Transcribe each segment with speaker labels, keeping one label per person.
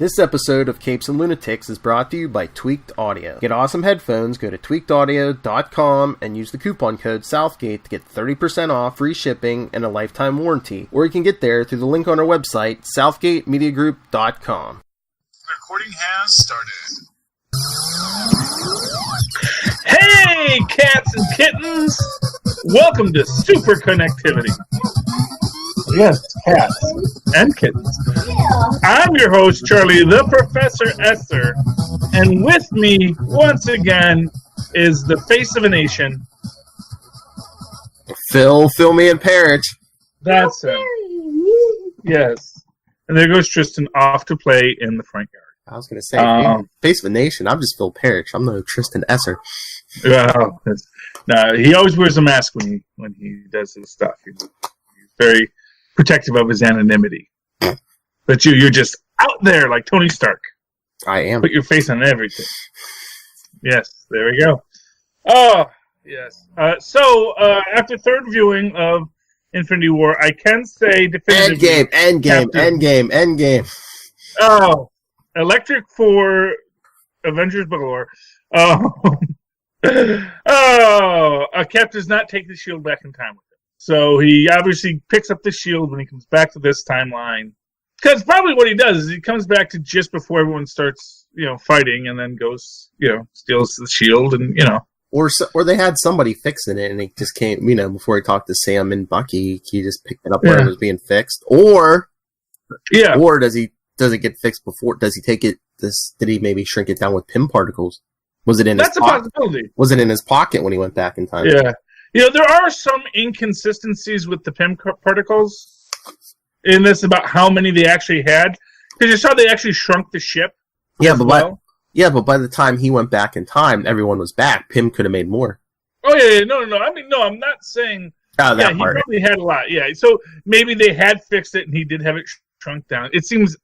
Speaker 1: This episode of Capes and Lunatics is brought to you by Tweaked Audio. Get awesome headphones, go to tweakedaudio.com and use the coupon code Southgate to get 30% off, free shipping, and a lifetime warranty. Or you can get there through the link on our website, southgatemediagroup.com.
Speaker 2: The recording has started.
Speaker 3: Hey, cats and kittens! Welcome to Superconnectivity. Yes, cats and kittens. I'm your host, Charlie, the Professor Esser, and with me, once again, is the face of a nation.
Speaker 1: Phil me and Perich.
Speaker 3: That's him. Yes. And there goes Tristan off to play in the front yard.
Speaker 1: I was going to say, face of a nation, I'm just Phil Perich. I'm no Tristan Esser.
Speaker 3: Well, no, he always wears a mask when he does his stuff. He's very protective of his anonymity. But you're just out there like Tony Stark.
Speaker 1: I am.
Speaker 3: Put your face on everything. Yes, there we go. Oh, yes. So, after third viewing of Infinity War, I can say definitively... Endgame. Oh, electric for Avengers galore. Cap does not take the shield back in time with him. So he obviously picks up the shield when he comes back to this timeline. Because probably what he does is he comes back to just before everyone starts, fighting, and then goes, steals the shield, and,
Speaker 1: Or they had somebody fixing it, and he just came, before he talked to Sam and Bucky, he just picked it up where it was being fixed. Or does it get fixed before? Does he take it? Did he maybe shrink it down with PIM particles? Was it in his pocket? That's a possibility. Was it in his pocket when he went back in time?
Speaker 3: Yeah. There are some inconsistencies with the PIM particles in this about how many they actually had. Because you saw they actually shrunk the ship.
Speaker 1: Yeah, but by the time he went back in time, everyone was back. PIM could have made more.
Speaker 3: Oh, yeah. No. I mean, no, I'm not saying...
Speaker 1: Oh, that
Speaker 3: he
Speaker 1: part.
Speaker 3: probably had a lot. Yeah, so maybe they had fixed it and he did have it shrunk down. It seems...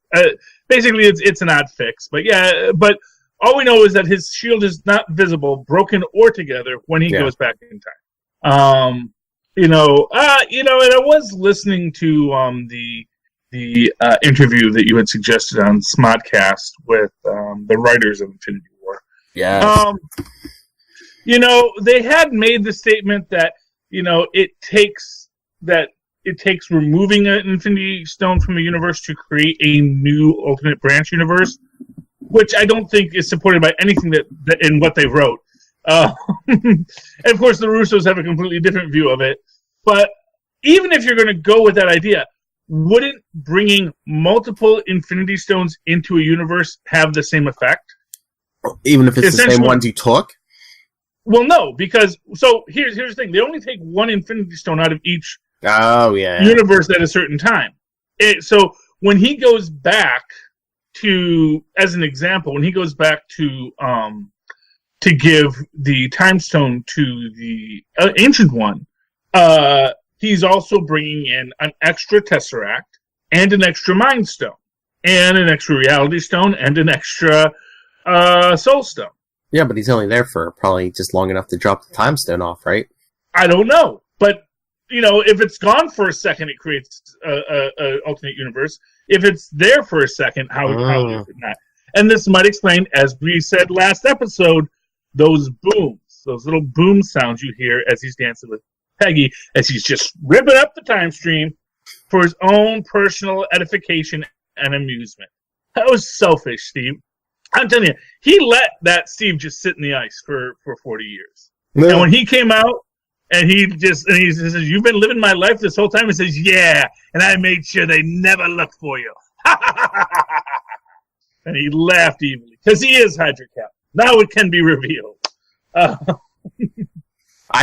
Speaker 3: basically, it's an odd fix. But yeah, but all we know is that his shield is not visible, broken or together, when he goes back in time. And I was listening to the interview that you had suggested on Smodcast with the writers of Infinity War.
Speaker 1: Yeah.
Speaker 3: They had made the statement that it takes removing an Infinity Stone from a universe to create a new alternate branch universe, which I don't think is supported by anything that in what they wrote. And of course, the Russos have a completely different view of it. But even if you're going to go with that idea, wouldn't bringing multiple Infinity Stones into a universe have the same effect?
Speaker 1: Even if it's the same ones you took?
Speaker 3: Well, no, because... So, here's the thing. They only take one Infinity Stone out of each universe at a certain time. So, when he goes back to... As an example, when he goes back to give the Time Stone to the Ancient One, he's also bringing in an extra Tesseract and an extra Mind Stone and an extra Reality Stone and an extra Soul Stone.
Speaker 1: Yeah, but he's only there for probably just long enough to drop the Time Stone off, right?
Speaker 3: I don't know. But, if it's gone for a second, it creates an alternate universe. If it's there for a second, how is it not? And this might explain, as we said last episode, those booms, those little boom sounds you hear as he's dancing with Peggy, as he's just ripping up the time stream for his own personal edification and amusement. That was selfish, Steve. I'm telling you, he let that Steve just sit in the ice for 40 years. Yeah. And when he came out, and he says, "You've been living my life this whole time," he says, "Yeah, and I made sure they never looked for you." And he laughed evilly, because he is Hydra Cap. Now it can be revealed.
Speaker 1: I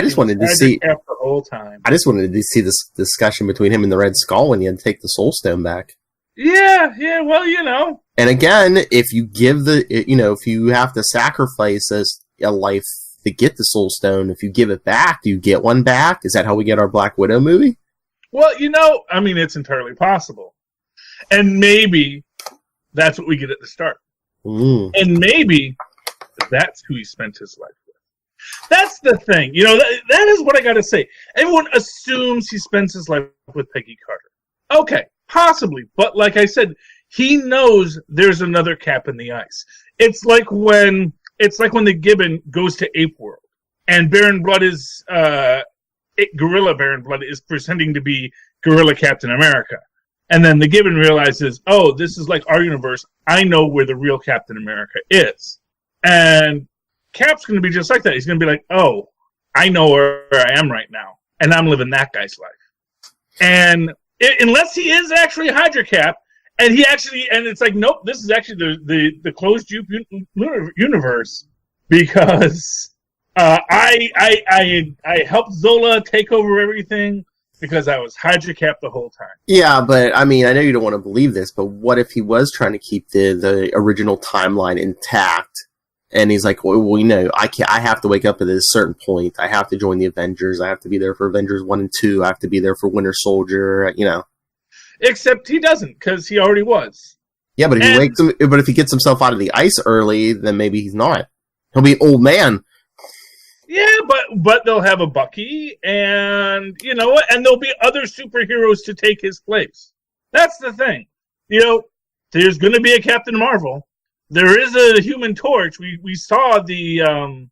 Speaker 1: just wanted to see
Speaker 3: the whole time.
Speaker 1: I just wanted to see this discussion between him and the Red Skull when he had to take the Soul Stone back.
Speaker 3: Yeah, well,
Speaker 1: And again, if you give if you have to sacrifice a life to get the Soul Stone, if you give it back, do you get one back? Is that how we get our Black Widow movie?
Speaker 3: Well, it's entirely possible. And maybe that's what we get at the start. And maybe that's who he spent his life with. That's the thing. That is what I got to say. Everyone assumes he spends his life with Peggy Carter. Okay, possibly. But like I said, He knows there's another Cap in the ice. It's like when the Gibbon goes to Ape World, and Baron Blood is Gorilla Baron Blood is pretending to be Gorilla Captain America, and then the Gibbon realizes, oh, this is like our universe. I know where the real Captain America is, and Cap's going to be just like that. He's going to be like, oh, I know where I am right now, and I'm living that guy's life. And unless he is actually Hydra Cap, and it's like, nope, this is actually the closed universe, because I helped Zola take over everything because I was Hydra Cap the whole time.
Speaker 1: Yeah, but I mean, I know you don't want to believe this, but what if he was trying to keep the original timeline intact? And he's like, well, you know, I have to wake up at a certain point. I have to join the Avengers. I have to be there for Avengers 1 and 2. I have to be there for Winter Soldier, you know.
Speaker 3: Except he doesn't, because he already was.
Speaker 1: Yeah, but if he gets himself out of the ice early, then maybe he's not. He'll be an old man.
Speaker 3: Yeah, but they'll have a Bucky, and you know what? And there'll be other superheroes to take his place. That's the thing. You know, there's going to be a Captain Marvel. There is a Human Torch. We saw the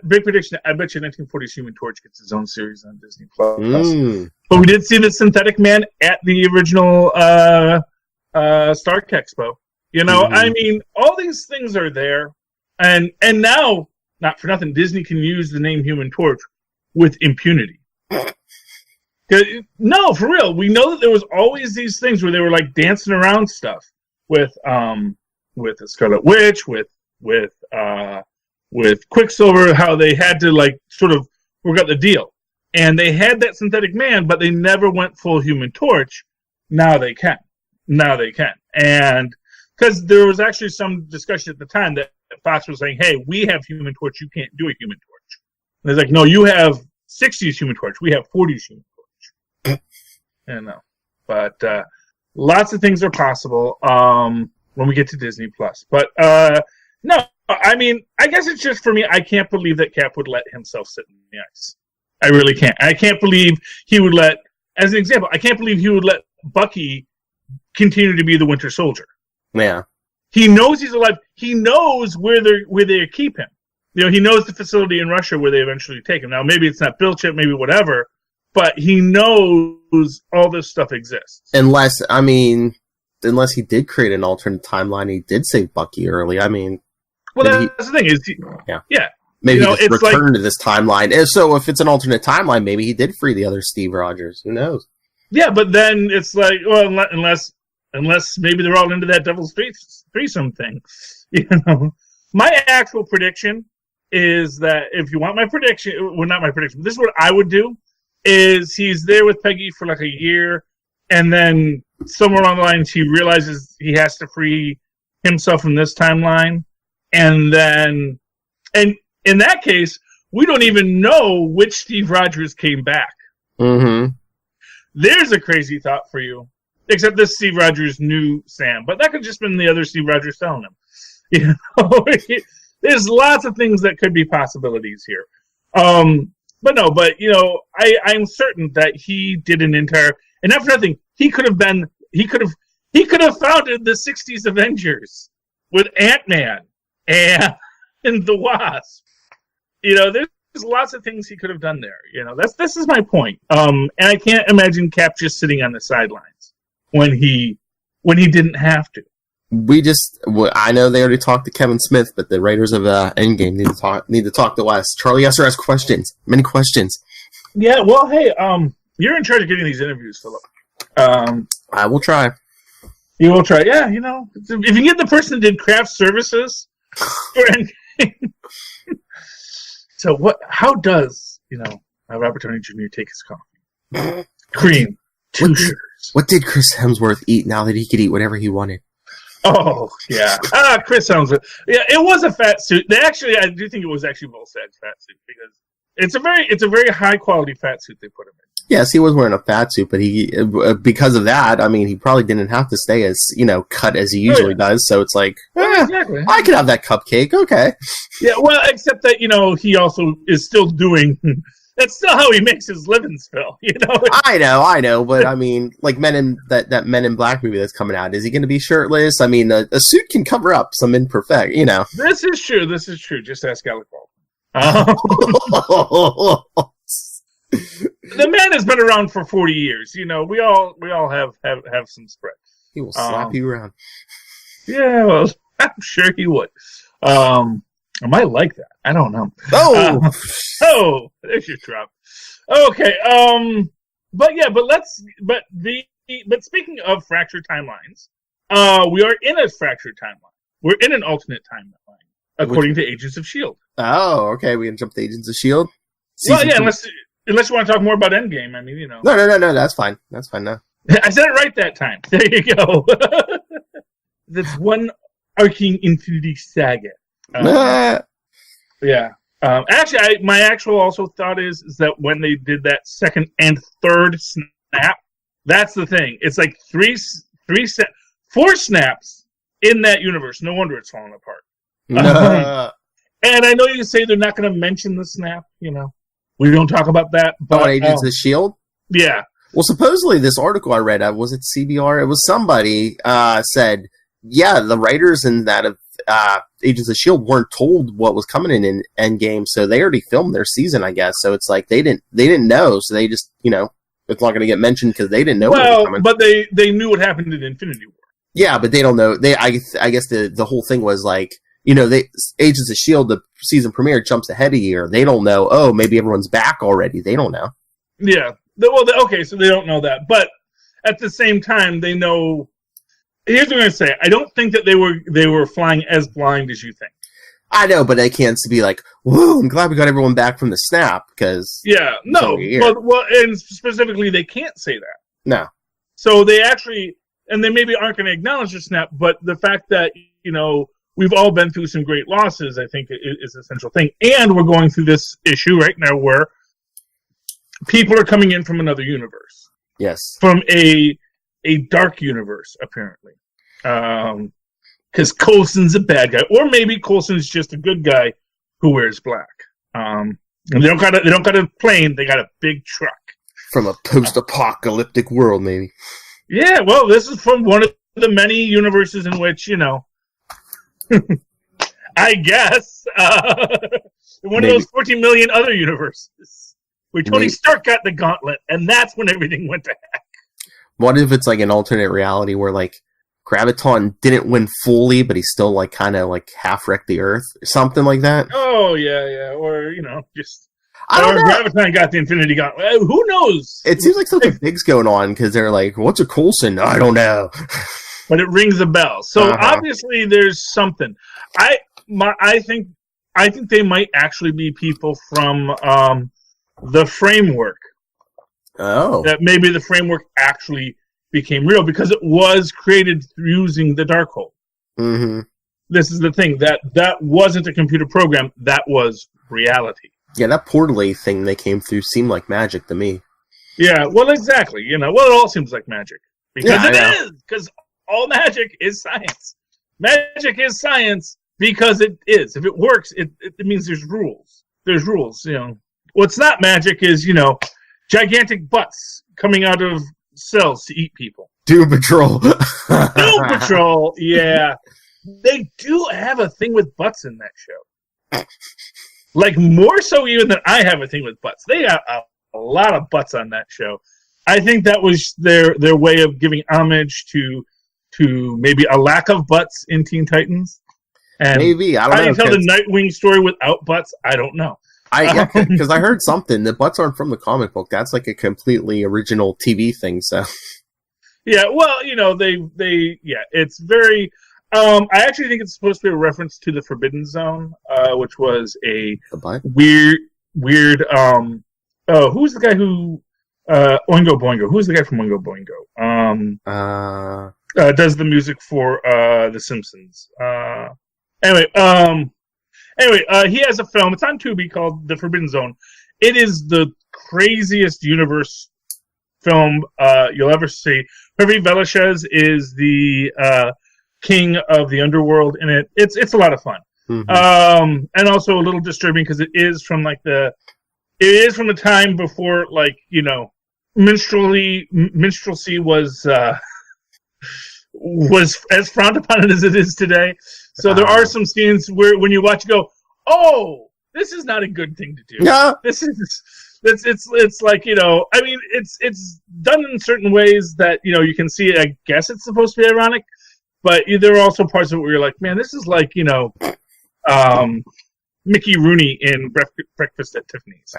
Speaker 3: big prediction. I bet you 1940s Human Torch gets his own series on Disney Plus. But we did see the Synthetic Man at the original Stark Expo. You know, I mean, all these things are there, and now, not for nothing, Disney can use the name Human Torch with impunity. No, for real. We know that there was always these things where they were like dancing around stuff with the Scarlet Witch, with Quicksilver, how they had to like sort of work out the deal. And they had that Synthetic Man, but they never went full Human Torch. Now they can. And because there was actually some discussion at the time that Fox was saying, hey, we have Human Torch, you can't do a Human Torch. And it's like, no, you have 60s Human Torch, we have 40s Human Torch. You know. But lots of things are possible when we get to Disney Plus. But no, I mean, I guess it's just for me, I can't believe that Cap would let himself sit in the ice. I really can't. I can't believe he would let, as an example, I can't believe he would let Bucky continue to be the Winter Soldier.
Speaker 1: Yeah.
Speaker 3: He knows he's alive. He knows where they keep him. You know, he knows the facility in Russia where they eventually take him. Now, maybe it's not built yet, maybe whatever, but he knows all this stuff exists.
Speaker 1: Unless he did create an alternate timeline, he did save Bucky early. I mean,
Speaker 3: well, that's the thing. Yeah.
Speaker 1: Maybe he just returned to this timeline. And so if it's an alternate timeline, maybe he did free the other Steve Rogers. Who knows?
Speaker 3: Yeah, but then it's like, well, unless maybe they're all into that Devil's Threesome thing. You know, my actual prediction is that if you want my prediction, well, not my prediction, but this is what I would do, is he's there with Peggy for like a year, and then somewhere along the lines he realizes he has to free himself from this timeline, and in that case, we don't even know which Steve Rogers came back.
Speaker 1: Mm-hmm. There's
Speaker 3: a crazy thought for you. Except this Steve Rogers knew Sam. But that could just been the other Steve Rogers telling him. You know? There's lots of things that could be possibilities here. But you know, I'm certain that he did an entire, and not for nothing, he could have founded the 60s Avengers with Ant-Man and the Wasp. You know, there's lots of things he could have done there. You know, this is my point. And I can't imagine Cap just sitting on the sidelines when he didn't have to.
Speaker 1: I know they already talked to Kevin Smith, but the writers of Endgame need to talk to Wes. Charlie has to ask questions. Many questions.
Speaker 3: Yeah, well, hey, you're in charge of getting these interviews, Philip.
Speaker 1: I will try.
Speaker 3: You will try. Yeah, you know, if you get the person that did craft services for Endgame. So how does, you know, Robert Downey Jr. take his coffee? Cream. Two sugars.
Speaker 1: What did Chris Hemsworth eat now that he could eat whatever he wanted?
Speaker 3: Oh, yeah. Chris Hemsworth. Yeah, it was a fat suit. I do think it was actually Volstag's fat suit because it's a very high quality fat suit they put him in. Yes,
Speaker 1: he was wearing a fat suit, but he because of that, I mean, he probably didn't have to stay as, you know, cut as he usually does. So it's like, exactly. I could have that cupcake. Okay.
Speaker 3: Yeah, well, except that, you know, he also is still doing. That's still how he makes his living, Phil. You know.
Speaker 1: I know, but I mean, like that Men in Black movie that's coming out. Is he going to be shirtless? I mean, a suit can cover up some imperfect. You know.
Speaker 3: This is true. Just ask Alec Baldwin. The man has been around for 40 years. You know, we all have some spread.
Speaker 1: He will slap you around.
Speaker 3: Yeah, well, I'm sure he would. I might like that. I don't know.
Speaker 1: Oh,
Speaker 3: there's your trap. Okay. But speaking of fractured timelines, we are in a fractured timeline. We're in an alternate timeline, according to Agents of S.H.I.E.L.D.
Speaker 1: Oh, okay. We can jump to Agents of S.H.I.E.L.D.
Speaker 3: Well, yeah, unless you want to talk more about Endgame. I mean, you know.
Speaker 1: No. That's fine. That's fine now.
Speaker 3: I said it right that time. There you go. That's one arcing Infinity Saga. Yeah. Actually, my actual also thought is that when they did that second and third snap, that's the thing. It's like four snaps in that universe. No wonder it's falling apart. And I know you say they're not going to mention the snap. You know, we don't talk about that. But
Speaker 1: Agents of S.H.I.E.L.D.?
Speaker 3: Yeah.
Speaker 1: Well, supposedly this article I read, was it CBR? It was somebody said, yeah, the writers in that of Agents of S.H.I.E.L.D. weren't told what was coming in Endgame, so they already filmed their season, I guess. So it's like they didn't know, so they just, you know, it's not going to get mentioned because they didn't know what was coming.
Speaker 3: But they knew what happened in Infinity War.
Speaker 1: Yeah, but they don't know. I guess the whole thing was like, you know, Agents of S.H.I.E.L.D., the season premiere jumps ahead a year. They don't know, oh, maybe everyone's back already. They don't know.
Speaker 3: Yeah. Okay, so they don't know that. But at the same time, they know. Here's what I'm going to say. I don't think that they were flying as blind as you think.
Speaker 1: I know, but they can't be like, whoa, I'm glad we got everyone back from the snap, because...
Speaker 3: Yeah, no. Well, and specifically, they can't say that.
Speaker 1: No.
Speaker 3: So they actually... And they maybe aren't going to acknowledge the snap, but the fact that, you know, we've all been through some great losses, I think, is the central thing. And we're going through this issue right now where people are coming in from another universe.
Speaker 1: Yes.
Speaker 3: From a dark universe, apparently. Because Coulson's a bad guy. Or maybe Coulson's just a good guy who wears black. And they don't got a plane, they got a big truck.
Speaker 1: From a post-apocalyptic world, maybe.
Speaker 3: Yeah, well, this is from one of the many universes in which, you know, I guess, one of those 14 million other universes where Tony Stark got the gauntlet, and that's when everything went to heck.
Speaker 1: What if it's like an alternate reality where, like, Graviton didn't win fully, but he still, like, kind of, like, half-wrecked the Earth? Something like that?
Speaker 3: Oh, yeah. Or, you know, just... I don't know. Graviton got the Infinity Gauntlet. Who knows?
Speaker 1: It seems like something big's going on, because they're like, what's a Coulson? I don't know.
Speaker 3: But it rings a bell. So, obviously, there's something. I think they might actually be people from the Framework.
Speaker 1: Oh.
Speaker 3: That maybe the Framework actually became real, because it was created using the Darkhold.
Speaker 1: Mm-hmm.
Speaker 3: This is the thing. That wasn't a computer program. That was reality.
Speaker 1: Yeah, that portal thing they came through seemed like magic to me.
Speaker 3: Yeah, well, exactly. You know, well, it all seems like magic. Because it is! Because all magic is science. Magic is science because it is. If it works, it means there's rules. There's rules, you know. What's not magic is, you know, gigantic butts coming out of cells to eat people.
Speaker 1: Doom Patrol.
Speaker 3: Doom Patrol, yeah. They do have a thing with butts in that show. Like, more so even than I have a thing with butts. They got a lot of butts on that show. I think that was their way of giving homage to maybe a lack of butts in Teen Titans. And
Speaker 1: maybe. I don't know.
Speaker 3: How do you tell the Nightwing story without butts? I don't know.
Speaker 1: Because I heard something. The butts aren't from the comic book. That's like a completely original TV thing, so...
Speaker 3: Yeah, well, you know, it's very... I actually think it's supposed to be a reference to the Forbidden Zone, which was a weird, who's the guy who, Oingo Boingo, who's the guy from Oingo Boingo? Does the music for, The Simpsons. Anyway, he has a film, it's on Tubi, called The Forbidden Zone. It is the craziest universe film, you'll ever see. Hervé Villechaize is the, king of the underworld in it. It's a lot of fun. Mm-hmm. And also a little disturbing because it is from like the is from a time before, like, you know, minstrelsy was as frowned upon as it is today. So there are some scenes where when you watch, you go, "Oh, this is not a good thing to do."
Speaker 1: Yeah.
Speaker 3: It's like, you know, I mean, it's done in certain ways that, you know, you can see. I guess it's supposed to be ironic, but there are also parts of it where you're like, man, this is like, you know, Mickey Rooney in Breakfast at Tiffany's.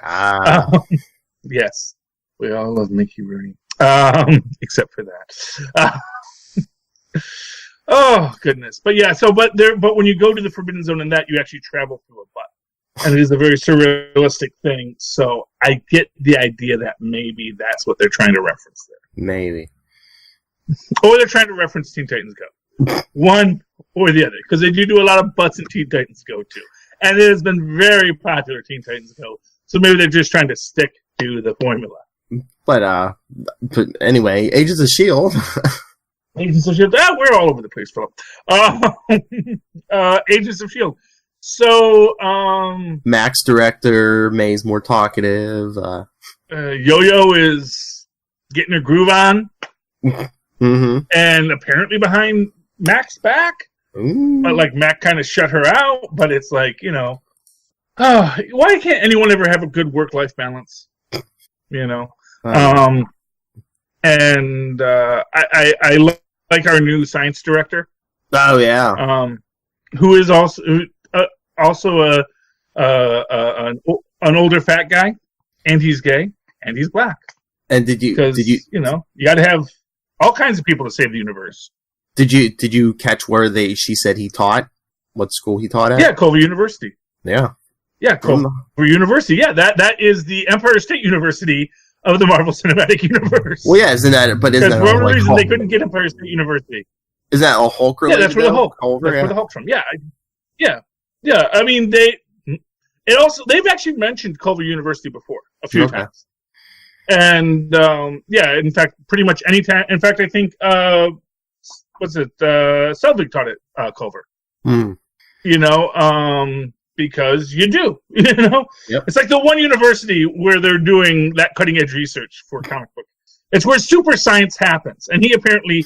Speaker 3: Yes, we all love Mickey Rooney, except for that. Oh goodness, but yeah. So, but when you go to the Forbidden Zone and that, you actually travel through a butt, and it is a very surrealistic thing. So I get the idea that maybe that's what they're trying to reference there.
Speaker 1: Maybe,
Speaker 3: or they're trying to reference Teen Titans Go, one or the other, because they do a lot of butts in Teen Titans Go too, and it has been very popular, Teen Titans Go. So maybe they're just trying to stick to the formula.
Speaker 1: But anyway, Agents of S.H.I.E.L.D.
Speaker 3: Agents of S.H.I.E.L.D. We're all over the place, Philip. Agents of S.H.I.E.L.D. So,
Speaker 1: Mac's director, May's more talkative.
Speaker 3: Yo-Yo is getting her groove on.
Speaker 1: Mm-hmm.
Speaker 3: And apparently behind Mac's back.
Speaker 1: Ooh.
Speaker 3: But, like, Mac kind of shut her out. But it's like, you know, why can't anyone ever have a good work-life balance? You know? And I like our new science director.
Speaker 1: Oh yeah.
Speaker 3: Who is also an older fat guy, and he's gay, and he's black.
Speaker 1: And did you
Speaker 3: you know, you got to have all kinds of people to save the universe.
Speaker 1: Did you catch where she said he taught? What school he taught at?
Speaker 3: Yeah, Culver University.
Speaker 1: Yeah.
Speaker 3: Yeah, Culver University. Yeah, that is the Empire State University of the Marvel Cinematic Universe.
Speaker 1: Well, yeah, isn't that? But isn't that
Speaker 3: for whatever reason they couldn't get Empire State University?
Speaker 1: Is that a Hulk related?
Speaker 3: Yeah, that's where the Hulk.
Speaker 1: Culver,
Speaker 3: that's where the Hulk's from. Yeah. I mean, they've actually mentioned Culver University before a few times, and in fact, pretty much any time. In fact, I think Selvig taught at Culver.
Speaker 1: Hmm.
Speaker 3: You know, because you do. You know, It's like the one university where they're doing that cutting edge research for comic book. It's where super science happens, and he apparently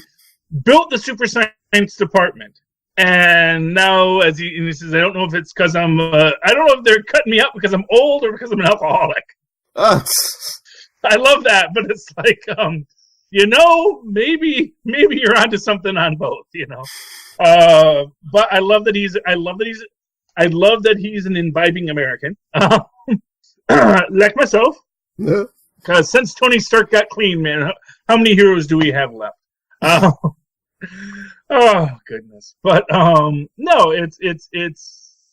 Speaker 3: built the super science department. And now, as he says, I don't know if it's because I don't know if they're cutting me up because I'm old or because I'm an alcoholic. I love that, but it's like, you know, maybe you're onto something on both, you know. But I love that he's an imbibing American, like myself. Because since Tony Stark got clean, man, how many heroes do we have left? Oh goodness! But no, it's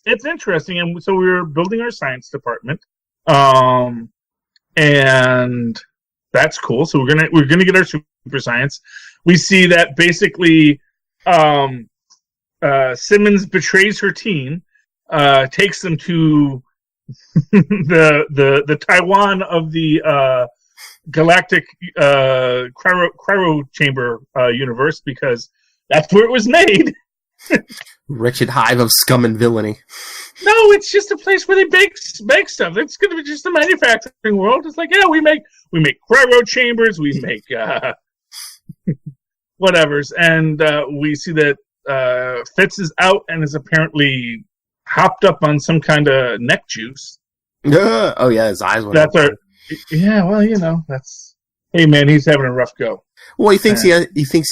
Speaker 3: interesting, and so we were building our science department, and that's cool. So we're gonna get our super science. We see that basically, Simmons betrays her team, takes them to the Taiwan of the galactic cryo chamber universe, because that's where it was made.
Speaker 1: Wretched hive of scum and villainy.
Speaker 3: No, it's just a place where they bake stuff. It's going to be just a manufacturing world. It's like, yeah, we make cryo chambers, we make whatevers, and we see that Fitz is out and is apparently hopped up on some kind of neck juice.
Speaker 1: Oh yeah, his eyes went.
Speaker 3: Yeah, well, you know, that's. Hey man, he's having a rough go.
Speaker 1: Well, he thinks he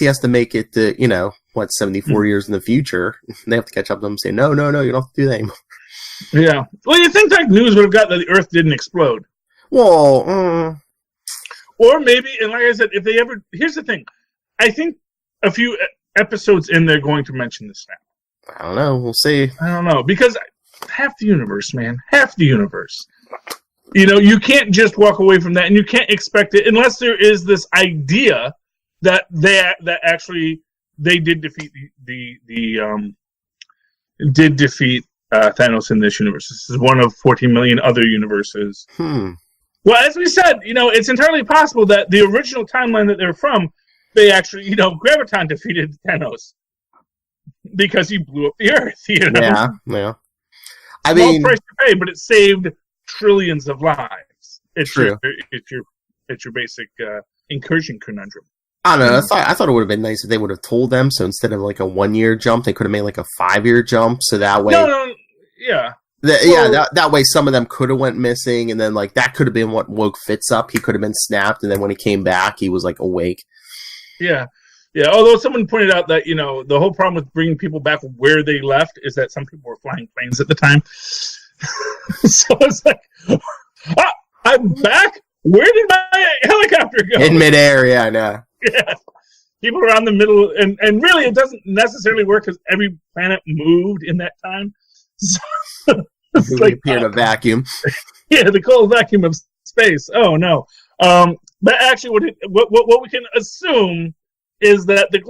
Speaker 1: has to make it to, you know, 74 years in the future. They have to catch up to him and say, no, you don't have to do that anymore.
Speaker 3: Yeah. Well, you think that news would have got that the Earth didn't explode?
Speaker 1: Well,
Speaker 3: or maybe, and like I said, if they ever, here's the thing, I think a few episodes in they're going to mention this now.
Speaker 1: I don't know. We'll see.
Speaker 3: I don't know, because half the universe, man, half the universe. You know, you can't just walk away from that, and you can't expect it unless there is this idea that actually they did defeat Thanos in this universe. This is one of 14 million other universes. Well, as we said, you know, it's entirely possible that the original timeline that they're from, they actually, you know, Graviton defeated Thanos because he blew up the Earth. You know?
Speaker 1: Yeah.
Speaker 3: I mean, small price to pay, but it saved trillions of lives. It's
Speaker 1: True.
Speaker 3: It's your basic incursion conundrum.
Speaker 1: I don't know. I thought it would have been nice if they would have told them. So instead of like a 1-year jump, they could have made like a 5-year jump. So that way,
Speaker 3: yeah.
Speaker 1: That way some of them could have went missing, and then like that could have been what woke Fitz up. He could have been snapped, and then when he came back, he was like awake.
Speaker 3: Yeah. Although someone pointed out that the whole problem with bringing people back where they left is that some people were flying planes at the time. So it's like, I'm back. Where did my helicopter go?
Speaker 1: In midair, yeah, I know.
Speaker 3: Yeah. People are on the middle, and really it doesn't necessarily work because every planet moved in that time. So it's like
Speaker 1: appear in a vacuum.
Speaker 3: Yeah, the cold vacuum of space. Oh no! But actually, what we can assume is that the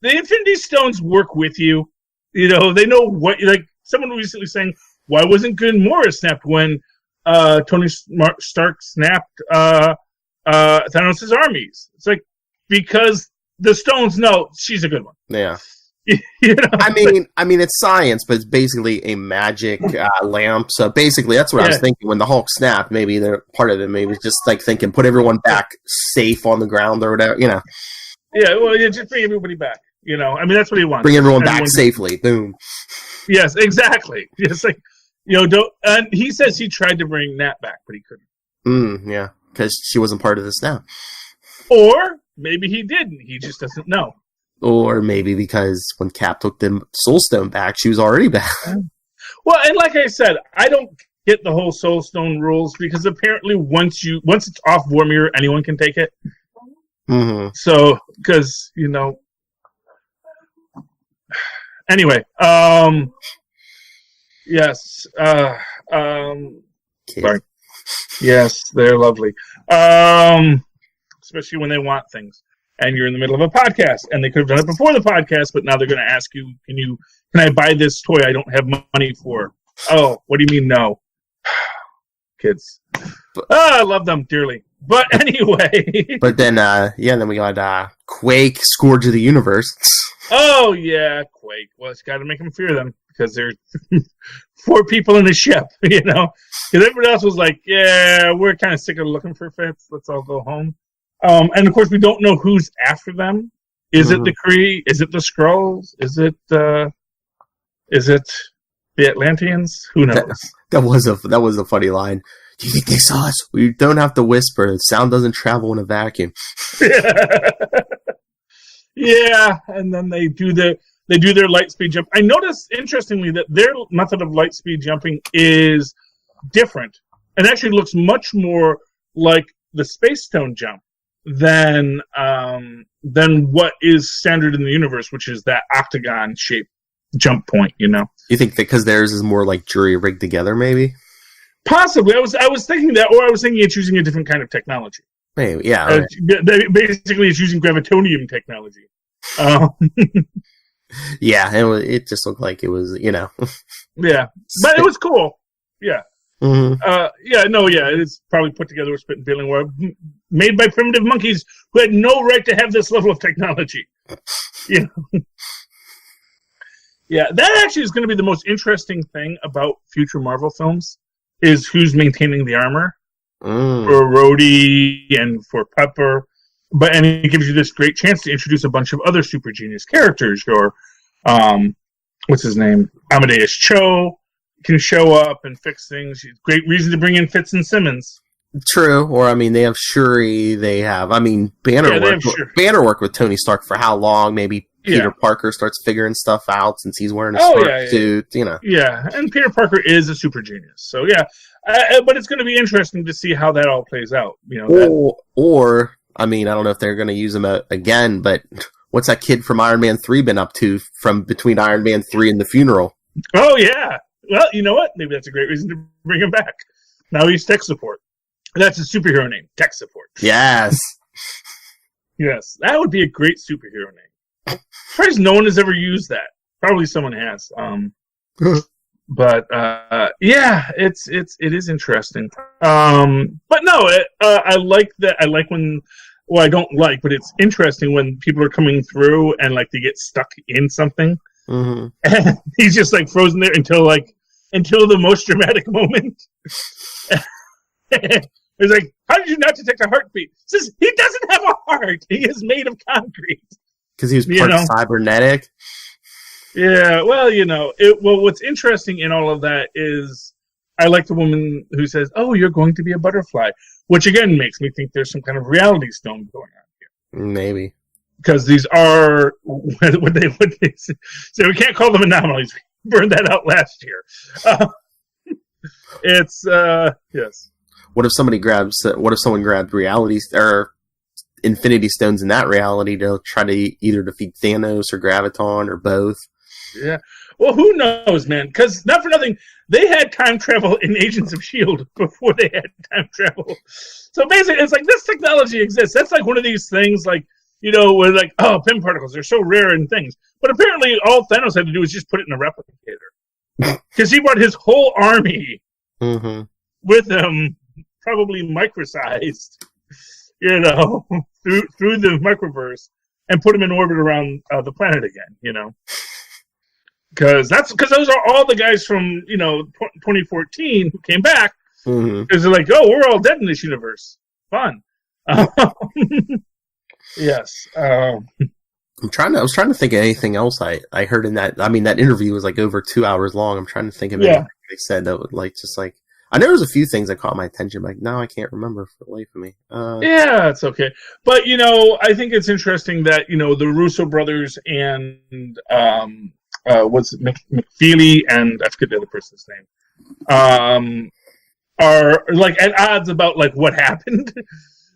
Speaker 3: Infinity Stones work with you. They know what. Like someone recently saying, why wasn't Good Morris snapped when Tony Stark snapped Thanos' armies? It's like because the Stones know she's a good one.
Speaker 1: Yeah. I mean, it's science, but it's basically a magic lamp. So basically, that's what I was thinking when the Hulk snapped. Maybe part of it maybe was just like thinking, put everyone back safe on the ground or whatever. Yeah,
Speaker 3: well, just bring everybody back. I mean, that's what he wants.
Speaker 1: Bring everyone back safely. Boom.
Speaker 3: Yes, exactly. Just like don't. And he says he tried to bring Nat back, but he couldn't.
Speaker 1: Yeah, because she wasn't part of the snap.
Speaker 3: Or maybe he didn't. He just doesn't know.
Speaker 1: Or maybe because when Cap took the Soul Stone back, she was already back.
Speaker 3: Well, and like I said, I don't get the whole Soul Stone rules because apparently once it's off Vormir, anyone can take it.
Speaker 1: Mm-hmm.
Speaker 3: So, because anyway, yes, sorry, yes, they're lovely, especially when they want things. And you're in the middle of a podcast, and they could have done it before the podcast, but now they're going to ask you, can I buy this toy I don't have money for? Oh, what do you mean no? Kids. I love them dearly. But anyway.
Speaker 1: But then, then we got Quake, Scourge of the Universe.
Speaker 3: Oh, yeah, Quake. Well, it's got to make them fear them, because there's 4 people in a ship, Because everybody else was like, yeah, we're kind of sick of looking for Fitz. Let's all go home. And of course, we don't know who's after them. Is it the Kree? Is it the Skrulls? Is it the Atlanteans? Who knows?
Speaker 1: That was a funny line. Do you think they saw us? We don't have to whisper. The sound doesn't travel in a vacuum.
Speaker 3: Yeah, and then they do their light speed jump. I noticed interestingly that their method of light speed jumping is different, and actually looks much more like the Space Stone jump than what is standard in the universe, which is that octagon shaped jump point. You
Speaker 1: think that because theirs is more like jury rigged together, maybe?
Speaker 3: Possibly. I was thinking that, or I was thinking it's using a different kind of technology.
Speaker 1: Maybe, yeah.
Speaker 3: Right. Basically, it's using gravitonium technology.
Speaker 1: Yeah, it just looked like it was,
Speaker 3: Yeah, but it was cool. Yeah.
Speaker 1: Mm-hmm.
Speaker 3: It's probably put together with spit and peeling wire, made by primitive monkeys who had no right to have this level of technology. Yeah, that actually is going to be the most interesting thing about future Marvel films, is who's maintaining the armor for Rhodey and for Pepper. And it gives you this great chance to introduce a bunch of other super genius characters. Or, what's his name? Amadeus Cho can show up and fix things. Great reason to bring in Fitz and Simmons.
Speaker 1: True. Or, they have Shuri. They have, Banner worked with Tony Stark for how long? Maybe Peter Parker starts figuring stuff out since he's wearing a Stark suit,
Speaker 3: Yeah, and Peter Parker is a super genius. So, but it's going to be interesting to see how that all plays out.
Speaker 1: I don't know if they're going to use him again, but what's that kid from Iron Man 3 been up to from between Iron Man 3 and the funeral?
Speaker 3: Oh, yeah. Well, you know what? Maybe that's a great reason to bring him back. Now he's tech support. That's his superhero name, tech support.
Speaker 1: Yes.
Speaker 3: Yes, that would be a great superhero name. Surprised no one has ever used that. Probably someone has. But it is interesting. But no, I like that. I like when. Well, I don't like, but it's interesting when people are coming through and like they get stuck in something, and he's just like frozen there until the most dramatic moment. He's like, how did you not detect a heartbeat? Says he doesn't have a heart. He is made of concrete.
Speaker 1: Because he was part cybernetic.
Speaker 3: Yeah, well, what's interesting in all of that is I like the woman who says, "Oh, you're going to be a butterfly," which again makes me think there's some kind of reality stone going on here.
Speaker 1: Maybe. Because
Speaker 3: these are what they say. So we can't call them anomalies. We burned that out last year. It's yes.
Speaker 1: What if someone grabbed reality or Infinity Stones in that reality to try to either defeat Thanos or Graviton or both?
Speaker 3: Yeah. Well, who knows, man? Because not for nothing, they had time travel in Agents of S.H.I.E.L.D. before they had time travel. So basically, it's like this technology exists. That's like one of these things, like, where like, oh, PIM particles, they're so rare in things. But apparently all Thanos had to do was just put it in a replicator. Because he brought his whole army with him, probably microsized, through the microverse, and put him in orbit around the planet again, Because those are all the guys from 2014 who came back because they're like, oh, we're all dead in this universe. Fun. Yes. I
Speaker 1: was trying to think of anything else I heard in that. I mean, that interview was like over 2 hours long. I'm trying to think of anything they said that would I know there was a few things that caught my attention, but no, I can't remember for the life of me.
Speaker 3: Yeah, it's okay. But I think it's interesting that the Russo brothers and what's McFeely and I forget the other person's name, are like at odds about like what happened,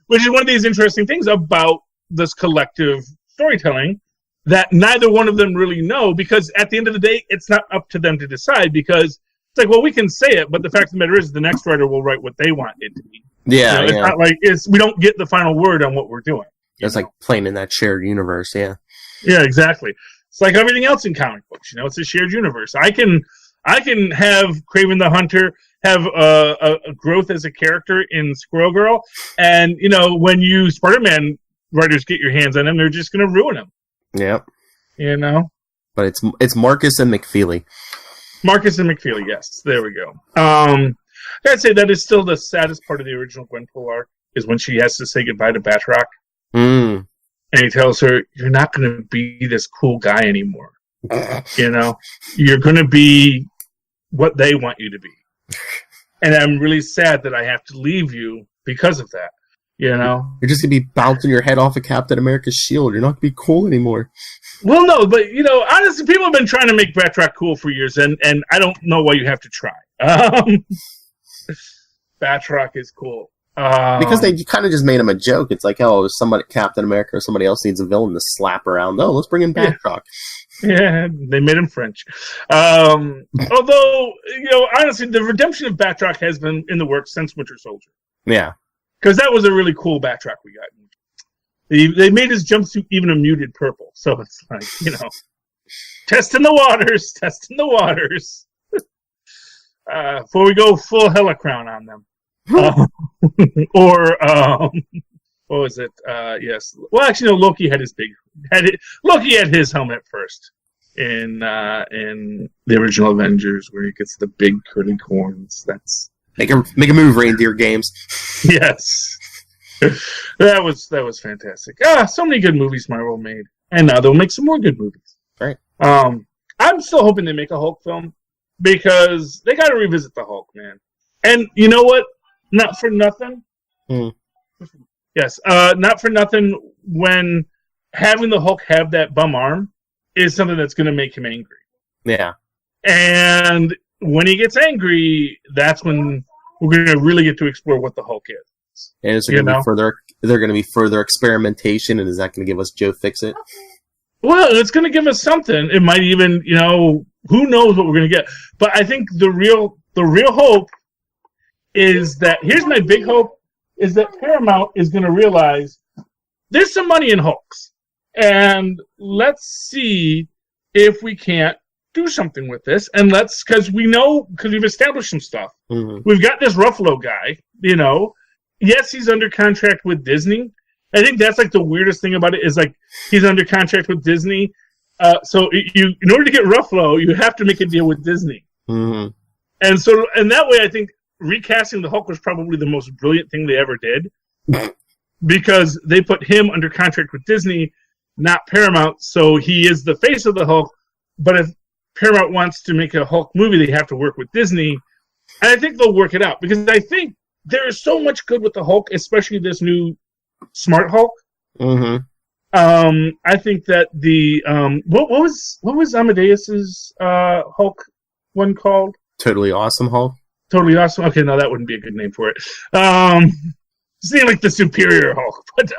Speaker 3: which is one of these interesting things about this collective storytelling that neither one of them really know, because at the end of the day, it's not up to them to decide, because it's like, well, we can say it, but the fact of the matter is the next writer will write what they want it to be.
Speaker 1: Yeah,
Speaker 3: it's not like we don't get the final word on what we're doing.
Speaker 1: It's like playing in that shared universe, yeah.
Speaker 3: Yeah, exactly. It's like everything else in comic books, it's a shared universe. I can have Kraven the Hunter have a growth as a character in Squirrel Girl, and when you Spider-Man writers get your hands on him, they're just going to ruin him.
Speaker 1: Yep.
Speaker 3: But
Speaker 1: it's Marcus and McFeely.
Speaker 3: Marcus and McFeely, yes. There we go. I'd say that is still the saddest part of the original Gwenpool arc, is when she has to say goodbye to Batroc. And he tells her, you're not going to be this cool guy anymore. You're going to be what they want you to be. And I'm really sad that I have to leave you because of that. You're
Speaker 1: just going to be bouncing your head off of Captain America's shield. You're not going to be cool anymore.
Speaker 3: Well, no, but, honestly, people have been trying to make Batroc cool for years, and I don't know why you have to try. Batroc is cool.
Speaker 1: Because they kind of just made him a joke. It's like, oh, Captain America or somebody else needs a villain to slap around. Oh, let's bring in Batroc.
Speaker 3: Yeah, they made him French. Although, honestly, the redemption of Batroc has been in the works since Winter Soldier.
Speaker 1: Yeah.
Speaker 3: Because that was a really cool Batroc we got. They made his jumpsuit even a muted purple. So it's like, testing the waters. Before we go full Helicrown on them. Or what was it? Yes. Well, actually, no. Loki had Loki had his helmet first in the original Avengers, where he gets the big curly corns. That's
Speaker 1: make a move, Reindeer Games.
Speaker 3: Yes, that was fantastic. So many good movies Marvel made, and now they'll make some more good movies.
Speaker 1: Right.
Speaker 3: I'm still hoping they make a Hulk film, because they got to revisit the Hulk, man. And you know what? Not for nothing. Yes, not for nothing. When having the Hulk have that bum arm is something that's going to make him angry.
Speaker 1: Yeah.
Speaker 3: And when he gets angry, that's when we're going to really get to explore what the Hulk is.
Speaker 1: And is there going to be further experimentation, and is that going to give us Joe Fix-It?
Speaker 3: Well, it's going to give us something. It might even, who knows what we're going to get. But I think the real hope is that, here's my big hope, is that Paramount is going to realize there's some money in Hulks. And let's see if we can't do something with this. And because we've established some stuff. Mm-hmm. We've got this Ruffalo guy, Yes, he's under contract with Disney. I think that's like the weirdest thing about it, is like he's under contract with Disney. So in order to get Ruffalo, you have to make a deal with Disney.
Speaker 1: Mm-hmm.
Speaker 3: And that way, I think recasting the Hulk was probably the most brilliant thing they ever did. Because they put him under contract with Disney, not Paramount, so he is the face of the Hulk. But if Paramount wants to make a Hulk movie, they have to work with Disney. And I think they'll work it out, because I think there is so much good with the Hulk, especially this new Smart Hulk.
Speaker 1: Mm-hmm.
Speaker 3: I think that the what was Amadeus's Hulk one called?
Speaker 1: Totally Awesome Hulk.
Speaker 3: Totally Awesome. Okay, no, that wouldn't be a good name for it. Seemed like the Superior Hulk, but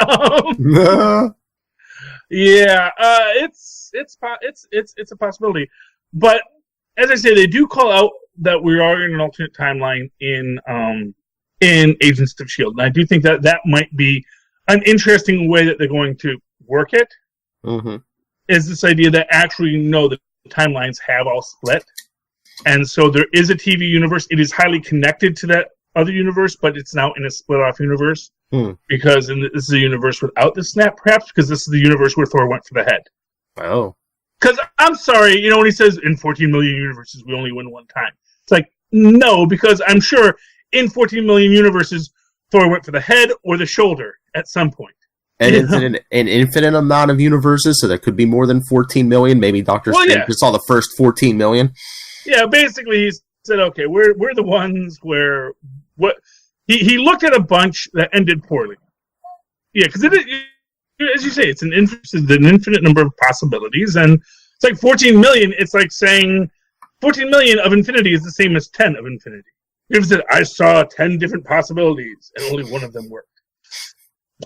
Speaker 3: yeah, it's a possibility. But as I say, they do call out that we are in an alternate timeline in Agents of S.H.I.E.L.D. And I do think that might be an interesting way that they're going to work it.
Speaker 1: Mm-hmm.
Speaker 3: Is this idea that actually the timelines have all split, and so there is a TV universe. It is highly connected to that other universe, but it's now in a split-off universe because this is a universe without the snap, perhaps because this is the universe where Thor went for the head.
Speaker 1: Oh.
Speaker 3: Because I'm sorry, when he says in 14 million universes we only win one time, it's like no, because I'm sure in 14 million universes Thor went for the head or the shoulder at some point.
Speaker 1: And it's an infinite amount of universes, so there could be more than 14 million. Maybe Doctor Strange just saw the first 14 million. Yeah,
Speaker 3: basically he said, okay, we're the ones where he looked at a bunch that ended poorly. Yeah, because as you say, it's an infinite number of possibilities, and it's like 14 million. It's like saying 14 million of infinity is the same as 10 of infinity. If said, I saw 10 different possibilities, and only one of them worked.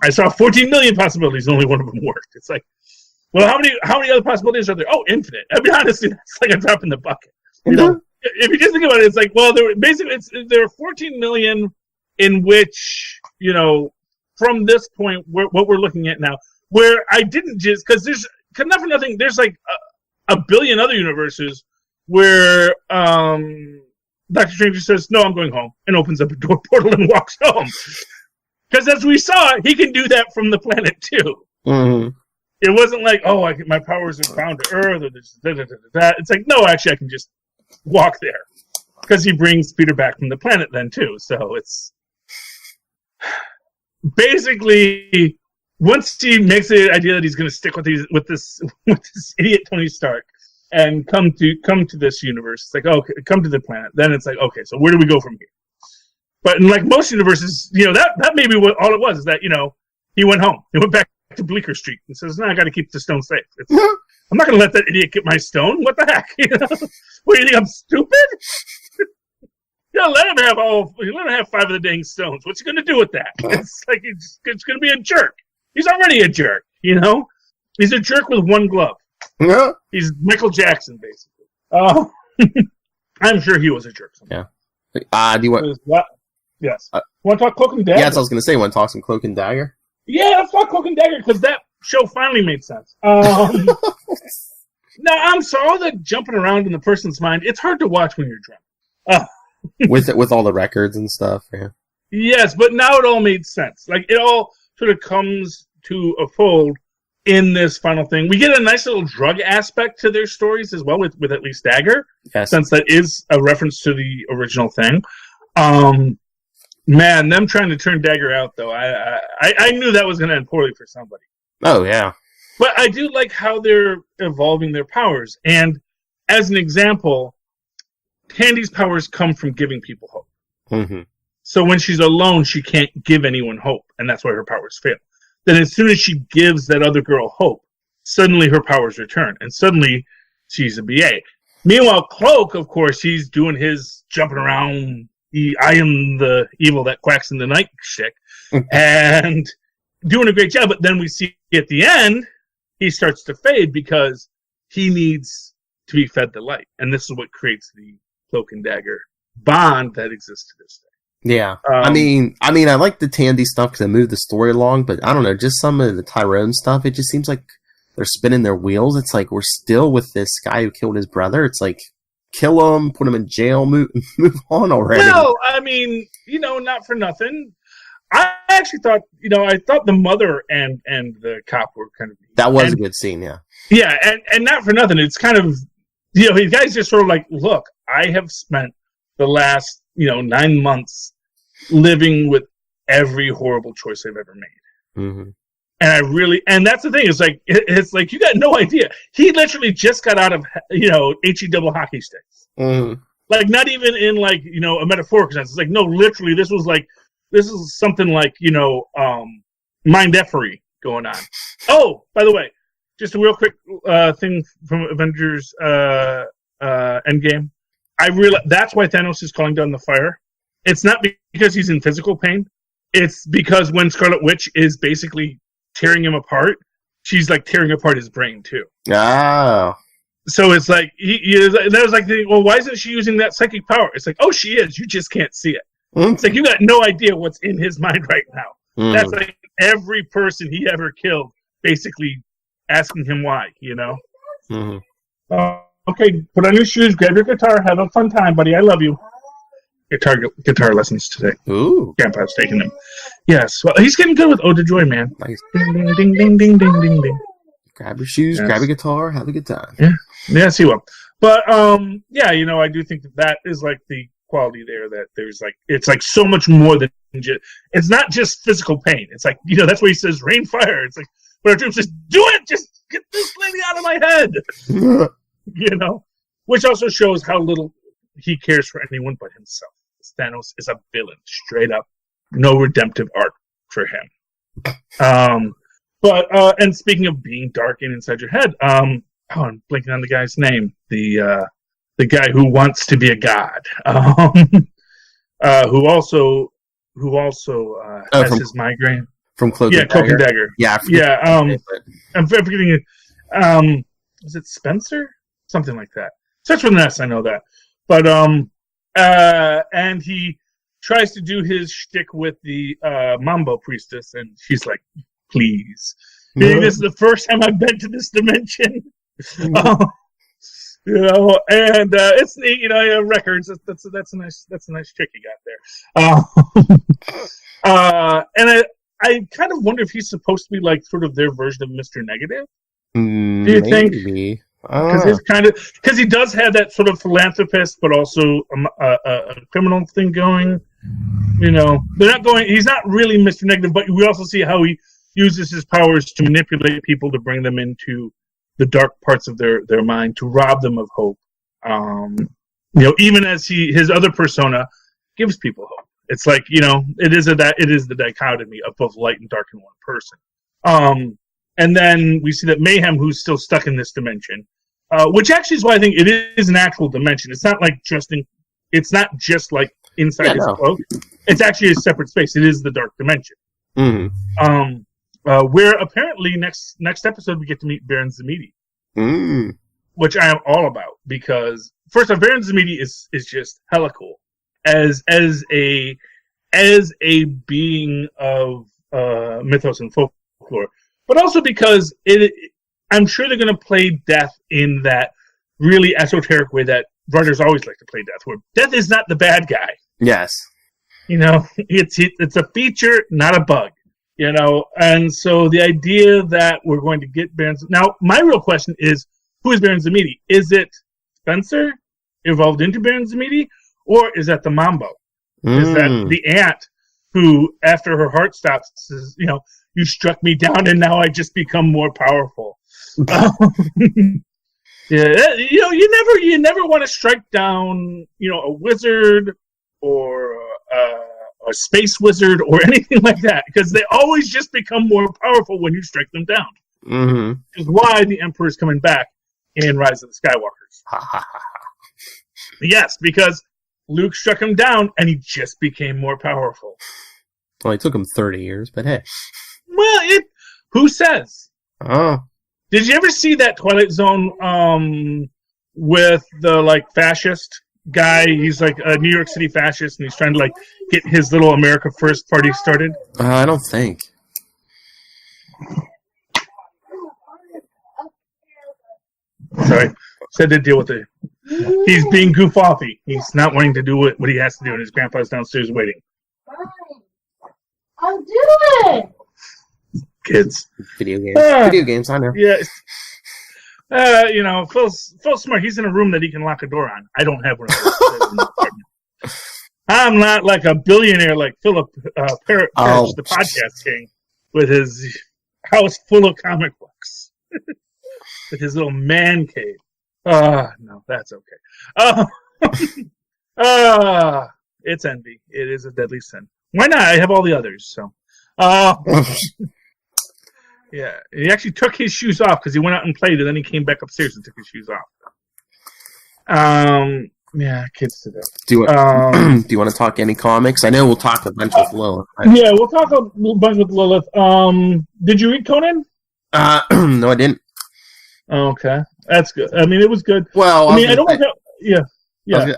Speaker 3: I saw 14 million possibilities, and only one of them worked. It's like, well, how many other possibilities are there? Oh, infinite. I mean, honestly, that's like a drop in the bucket. If you just think about it, it's like, well, there are 14 million in which, from this point, what we're looking at now, where I didn't just, because not for nothing, there's like a billion other universes where Doctor Strange says, no, I'm going home, and opens up a door portal and walks home. Because as we saw, he can do that from the planet, too.
Speaker 1: Mm-hmm.
Speaker 3: It wasn't like, my powers are bound to Earth, or this, that. It's like, no, actually, I can just walk there. Because he brings Peter back from the planet then, too. So it's basically, once he makes the idea that he's going to stick with this idiot Tony Stark and come to this universe, it's like, okay, come to the planet. Then it's like, okay, so where do we go from here? But in like most universes, that may be all it was, is that, he went home. He went back to Bleecker Street and says, no, I got to keep the stone safe. I'm not going to let that idiot get my stone. What the heck? What, do you think I'm stupid? Let him have 5 of the dang stones. What's he going to do with that? It's like, it's going to be a jerk. He's already a jerk, He's a jerk with one glove.
Speaker 1: Yeah.
Speaker 3: He's Michael Jackson, basically. I'm sure he was a jerk sometimes.
Speaker 1: Yeah. Do you want...
Speaker 3: Yes. Want to talk Cloak and Dagger?
Speaker 1: Yeah, that's what I was going to say. Want to talk some Cloak and Dagger?
Speaker 3: Yeah, let's talk Cloak and Dagger, because that show finally made sense. Now, I'm sorry, all the jumping around in the person's mind, it's hard to watch when you're drunk.
Speaker 1: with all the records and stuff, yeah.
Speaker 3: Yes, but now it all made sense. Like, it all sort of comes to a fold in this final thing. We get a nice little drug aspect to their stories as well, with at least Dagger, since that is a reference to the original thing. Man, them trying to turn Dagger out, though, I knew that was going to end poorly for somebody.
Speaker 1: Oh, yeah.
Speaker 3: But I do like how they're evolving their powers. And as an example, Tandy's powers come from giving people hope.
Speaker 1: Mm-hmm.
Speaker 3: So when she's alone, she can't give anyone hope, and that's why her powers fail. Then as soon as she gives that other girl hope, suddenly her powers return, and suddenly she's a BA. Meanwhile, Cloak, of course, he's doing his jumping around, I am the evil that quacks in the night shtick, and doing a great job. But then we see at the end, he starts to fade because he needs to be fed the light. And this is what creates the Cloak and Dagger bond that exists to this day.
Speaker 1: Yeah. I mean, I like the Tandy stuff because it moved the story along, but I don't know, just some of the Tyrone stuff, it just seems like they're spinning their wheels. It's like, we're still with this guy who killed his brother. It's like, kill him, put him in jail, move on already.
Speaker 3: Well, I mean, not for nothing. I actually thought, I thought the mother and the cop were kind of...
Speaker 1: That was a good scene, yeah.
Speaker 3: Yeah, and not for nothing. It's kind of, you guys just sort of like, look, I have spent the last 9 months living with every horrible choice I've ever made.
Speaker 1: Mm-hmm.
Speaker 3: And that's the thing. It's like you got no idea. He literally just got out of HE double hockey sticks.
Speaker 1: Mm-hmm.
Speaker 3: Like not even in a metaphorical sense. It's like no, literally this is something like mind-effery going on. Oh, by the way, just a real quick thing from Avengers Endgame. I realize that's why Thanos is calling down the fire. It's not because he's in physical pain. It's because when Scarlet Witch is basically tearing him apart, she's like tearing apart his brain too.
Speaker 1: Oh.
Speaker 3: So it's like that was like, well, why isn't she using that psychic power? It's like, oh, she is. You just can't see it. Mm-hmm. It's like you got no idea what's in his mind right now. Mm-hmm. That's like every person he ever killed, basically asking him why.
Speaker 1: Mm-hmm.
Speaker 3: Okay, put on your shoes, grab your guitar, have a fun time, buddy. I love you. Guitar lessons today.
Speaker 1: Ooh.
Speaker 3: Grandpa's taking them. Yes, well, he's getting good with Ode to Joy, man.
Speaker 1: Nice.
Speaker 3: Ding, ding, ding, ding, ding, ding, ding, ding.
Speaker 1: Grab your shoes, grab your guitar, have a good time.
Speaker 3: Yeah, yes, he will. But I do think that is like the quality there. That there's like it's like so much more than just. It's not just physical pain. It's like that's why he says rain, fire. It's like but our dream says, do it, just get this lady out of my head. Which also shows how little he cares for anyone but himself. Thanos is a villain, straight up. No redemptive arc for him. And speaking of being dark and inside your head, I'm blanking on the guy's name. The guy who wants to be a god, who also has his migraine
Speaker 1: from Cloak.
Speaker 3: Yeah, Cloak and Dagger.
Speaker 1: Yeah,
Speaker 3: I'm forgetting it. Is it Spencer? Something like that. Starts with an S. I know that, but and he tries to do his shtick with the Mambo priestess, and she's like, please. This is the first time I've been to this dimension. And it's neat, records. That's a nice trick you got there. And I kind of wonder if he's supposed to be like sort of their version of Mr. Negative. Do you think? Because he does have that sort of philanthropist, but also a criminal thing going. They're not going. He's not really Mr. Negative, but we also see how he uses his powers to manipulate people to bring them into the dark parts of their mind, to rob them of hope. Even as his other persona gives people hope. It's like it is the dichotomy of both light and dark in one person. And then we see that Mayhem, who's still stuck in this dimension, which actually is why I think it is an actual dimension. It's not like it's not just like inside his cloak. It's actually a separate space. It is the dark dimension.
Speaker 1: Mm-hmm.
Speaker 3: Where apparently next episode we get to meet Baron Zamidi, which I am all about because first off, Baron Zamidi is just hella cool as a being of mythos and folklore, but also because I'm sure they're going to play death in that really esoteric way that writers always like to play death, where death is not the bad guy.
Speaker 1: Yes,
Speaker 3: it's a feature, not a bug. And so the idea that we're going to get Baron... Now, my real question is, who is Baron Zamidi? Is it Spencer evolved into Baron Zamidi? Or is that the Mambo? Is that the ant who, after her heart stops, says, you struck me down and now I just become more powerful? You never want to strike down, a wizard or a space wizard or anything like that, because they always just become more powerful when you strike them down.
Speaker 1: Mm-hmm.
Speaker 3: Which is why the Emperor is coming back in Rise of the Skywalkers. Yes, because Luke struck him down and he just became more powerful.
Speaker 1: Well, it took him 30 years, but hey.
Speaker 3: Well, who says?
Speaker 1: Oh.
Speaker 3: Did you ever see that Twilight Zone with the fascist guy? He's like a New York City fascist, and he's trying to get his little America First party started.
Speaker 1: I don't think.
Speaker 3: Sorry, said to deal with it. He's being goof-offy. He's not wanting to do what he has to do, and his grandpa's downstairs waiting.
Speaker 4: I'll do it.
Speaker 3: Kids.
Speaker 1: Video games, I know.
Speaker 3: Yeah. Phil's smart. He's in a room that he can lock a door on. I don't have one of those. I'm not like a billionaire like Philip Perich, the podcast king, with his house full of comic books, with his little man cave. No, that's okay. It's envy. It is a deadly sin. Why not? I have all the others. So, yeah, he actually took his shoes off because he went out and played, and then he came back upstairs and took his shoes off. Yeah, kids today.
Speaker 1: Do you want to talk any comics? I know we'll talk a bunch with Lilith.
Speaker 3: Yeah, we'll talk a bunch with Lilith. Did you read Conan?
Speaker 1: No, I didn't.
Speaker 3: Okay, that's good. I mean, it was good.
Speaker 1: Well,
Speaker 3: I don't know. Yeah.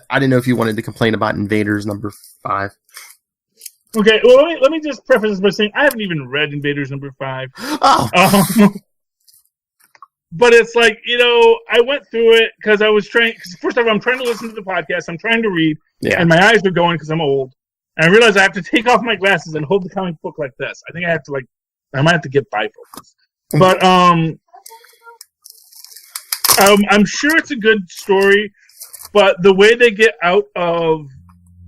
Speaker 1: I didn't know if you wanted to complain about Invaders number 5.
Speaker 3: Okay, well, let me just preface this by saying I haven't even read Invaders number 5.
Speaker 1: Oh.
Speaker 3: But it's like, I went through it because I was trying. Cause first of all, I'm trying to listen to the podcast. I'm trying to read, and my eyes are going because I'm old. And I realize I have to take off my glasses and hold the comic book like this. I think I have to I might have to get bifocals. But I'm sure it's a good story. But the way they get out of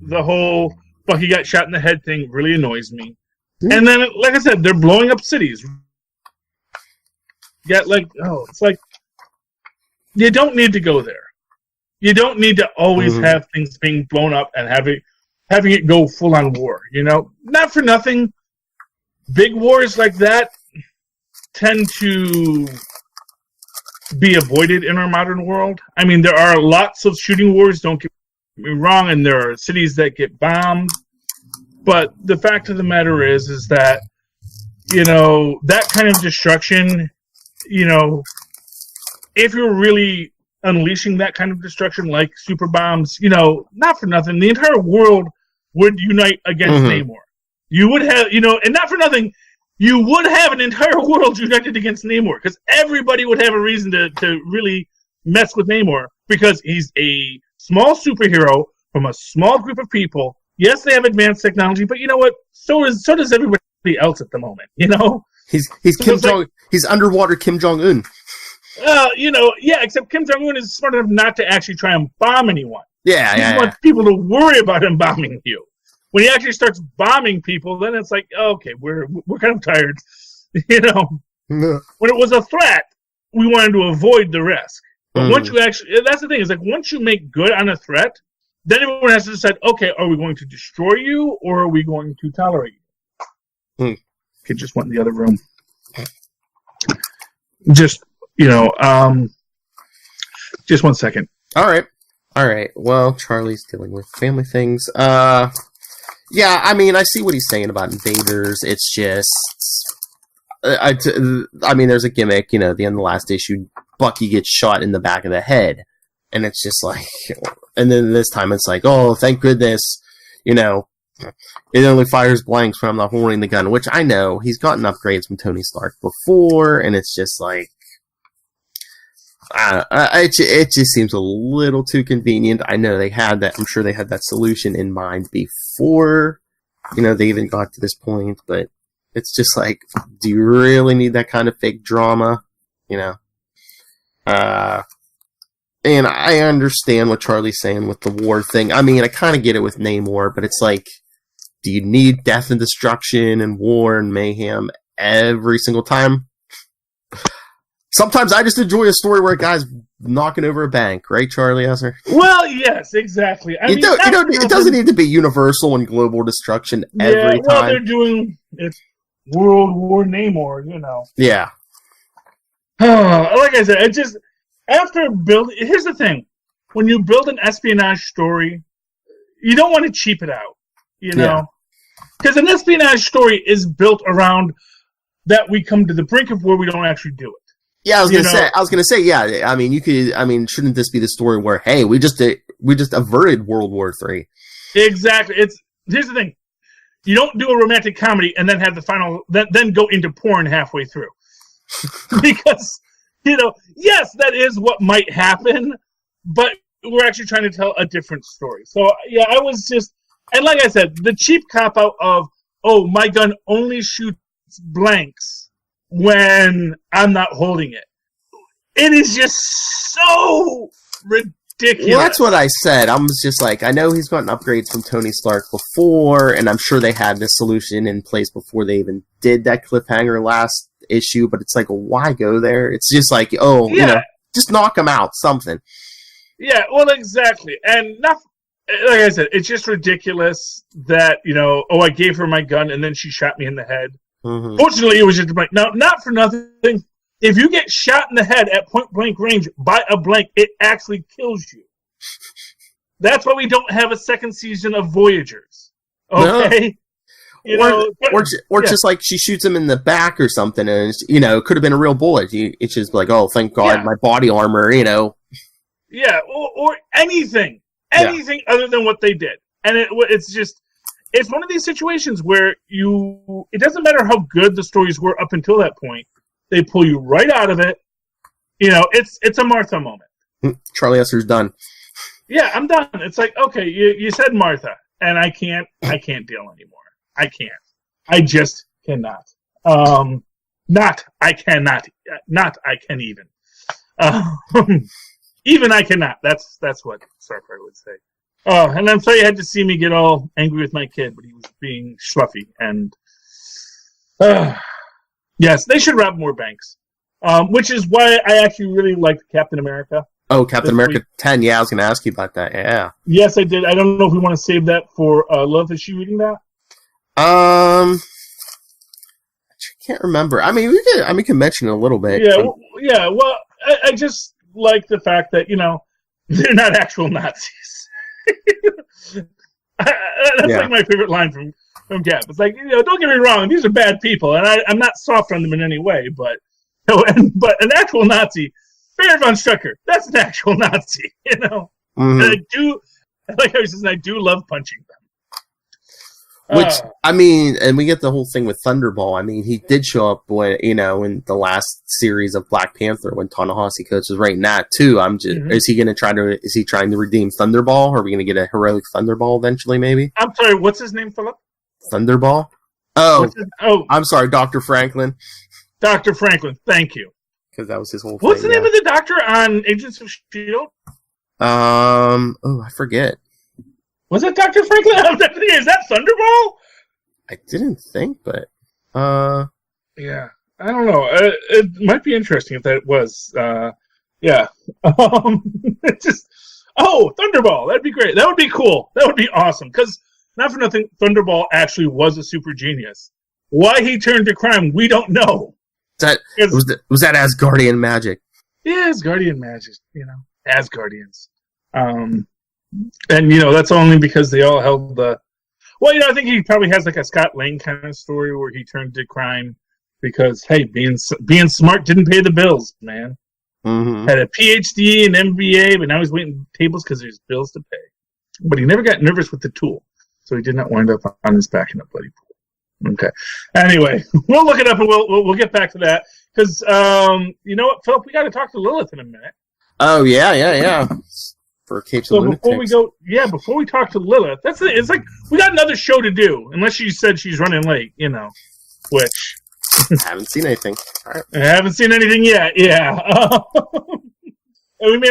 Speaker 3: the whole Bucky got shot in the head thing really annoys me. And then, like I said, they're blowing up cities. It's like you don't need to go there. You don't need to always have things being blown up and having it go full on war. Not for nothing. Big wars like that tend to be avoided in our modern world. I mean, there are lots of shooting wars. Don't get me wrong, and there are cities that get bombed. But the fact of the matter is that that kind of destruction. If you're really unleashing that kind of destruction like super bombs, not for nothing, the entire world would unite against Namor. You would have, and not for nothing, you would have an entire world united against Namor because everybody would have a reason to really mess with Namor because he's a small superhero from a small group of people. Yes, they have advanced technology, but you know what? So does everybody else at the moment,
Speaker 1: He's underwater Kim Jong-un.
Speaker 3: Except Kim Jong-un is smart enough not to actually try and bomb anyone.
Speaker 1: He
Speaker 3: wants people to worry about him bombing you. When he actually starts bombing people, then it's like, okay, we're kind of tired. When it was a threat, we wanted to avoid the risk. But once you actually, that's the thing, is once you make good on a threat, then everyone has to decide, okay, are we going to destroy you or are we going to tolerate you? Kid just went in the other room. Just, just 1 second.
Speaker 1: All right. Well, Charlie's dealing with family things. Yeah, I mean, I see what he's saying about Invaders. It's just, I mean, there's a gimmick. The end of the last issue, Bucky gets shot in the back of the head, and it's just like, and then this time it's like, oh, thank goodness, it only fires blanks when I'm not holding the gun, which I know he's gotten upgrades from Tony Stark before, and it's just like, it just seems a little too convenient. I know they had that. I'm sure they had that solution in mind before, they even got to this point. But it's just like, do you really need that kind of fake drama? And I understand what Charlie's saying with the war thing. I mean, I kind of get it with Namor, but it's like, do you need death and destruction and war and mayhem every single time? Sometimes I just enjoy a story where a guy's knocking over a bank, right, Charlie Esser?
Speaker 3: Well, yes, exactly.
Speaker 1: It doesn't need to be universal and global destruction every time.
Speaker 3: Well, they're doing it's World War Namor,
Speaker 1: Yeah.
Speaker 3: Like I said, it just after building. Here's the thing: when you build an espionage story, you don't want to cheap it out, because an espionage story is built around that we come to the brink of where we don't actually do it.
Speaker 1: Yeah, I was gonna say, yeah. I mean, shouldn't this be the story where, hey, we just averted World War III?
Speaker 3: Exactly. Here's the thing: you don't do a romantic comedy and then have the final, then go into porn halfway through, because yes, that is what might happen, but we're actually trying to tell a different story. So yeah, I was just, and like I said, the cheap cop out of, oh, my gun only shoots blanks when I'm not holding it. It is just so ridiculous.
Speaker 1: Well, that's what I said. I was just like, I know he's gotten upgrades from Tony Stark before, and I'm sure they had this solution in place before they even did that cliffhanger last issue, but it's like, well, why go there? It's just like, just knock him out, something.
Speaker 3: Yeah, well, exactly. And not, like I said, it's just ridiculous that, I gave her my gun and then she shot me in the head.
Speaker 1: Mm-hmm.
Speaker 3: Fortunately, it was just a blank. Now, not for nothing. If you get shot in the head at point blank range by a blank, it actually kills you. That's why we don't have a second season of Voyagers. Okay?
Speaker 1: No. Or just like she shoots him in the back or something, and it could have been a real bullet. It's just like, oh, thank God, my body armor,
Speaker 3: Yeah, or anything other than what they did, and it's one of these situations where it doesn't matter how good the stories were up until that point. They pull you right out of it. It's a Martha moment.
Speaker 1: Charlie Esser's done.
Speaker 3: Yeah, I'm done. It's like, okay, you said Martha, and I can't deal anymore. I can't. I just cannot. Not I cannot. Not I can even. Even I cannot. That's what Starfire would say. Oh, and I'm sorry you had to see me get all angry with my kid, but he was being schluffy. And yes, they should rob more banks. Which is why I actually really liked Captain America.
Speaker 1: Oh, Captain America 10. Yeah, I was going to ask you about that. Yeah.
Speaker 3: Yes, I did. I don't know if we want to save that for Lilith. Is she reading that?
Speaker 1: I can't remember. I mean, we can mention it a little bit.
Speaker 3: Yeah. Well, I just like the fact that they're not actual Nazis. That's like my favorite line from Cap. It's like, don't get me wrong, these are bad people, and I'm not soft on them in any way, but but an actual Nazi, Baron von Strucker, that's an actual Nazi,
Speaker 1: Mm-hmm.
Speaker 3: And I do, like I was saying, I do love punching them.
Speaker 1: Which, I mean, and we get the whole thing with Thunderball. I mean, he did show up when, in the last series of Black Panther when Ta-Nehisi Coates was writing that too. Is he trying to redeem Thunderball? Are we going to get a heroic Thunderball eventually, maybe?
Speaker 3: I'm sorry, what's his name, Philip?
Speaker 1: Thunderball? I'm sorry, Dr. Franklin.
Speaker 3: Dr. Franklin, thank you.
Speaker 1: Because that was his whole
Speaker 3: What's
Speaker 1: thing.
Speaker 3: the name of the doctor on Agents of S.H.I.E.L.D.?
Speaker 1: I forget.
Speaker 3: Was it Dr. Franklin? Is that Thunderball?
Speaker 1: I didn't think, but
Speaker 3: yeah, I don't know. It might be interesting if that was. Yeah. It's just Thunderball. That'd be great. That would be cool. That would be awesome. Because not for nothing, Thunderball actually was a super genius. Why he turned to crime, we don't know.
Speaker 1: Was that Asgardian magic?
Speaker 3: Yeah, Asgardian magic. Asgardians. And that's only because they all held the. Well, I think he probably has like a Scott Lang kind of story where he turned to crime because being smart didn't pay the bills, man.
Speaker 1: Mm-hmm.
Speaker 3: Had a PhD and MBA, but now he's waiting tables because there's bills to pay. But he never got nervous with the tool, so he did not wind up on his back in a bloody pool. Okay. Anyway, we'll look it up and we'll get back to that because you know what, Philip, we got to talk to Lilith in a minute.
Speaker 1: Oh yeah. For Capes of Lunatics.
Speaker 3: Before we talk to Lilith, it's like we got another show to do. Unless she said she's running late, which
Speaker 1: I haven't seen anything. All right.
Speaker 3: I haven't seen anything yet. Yeah, and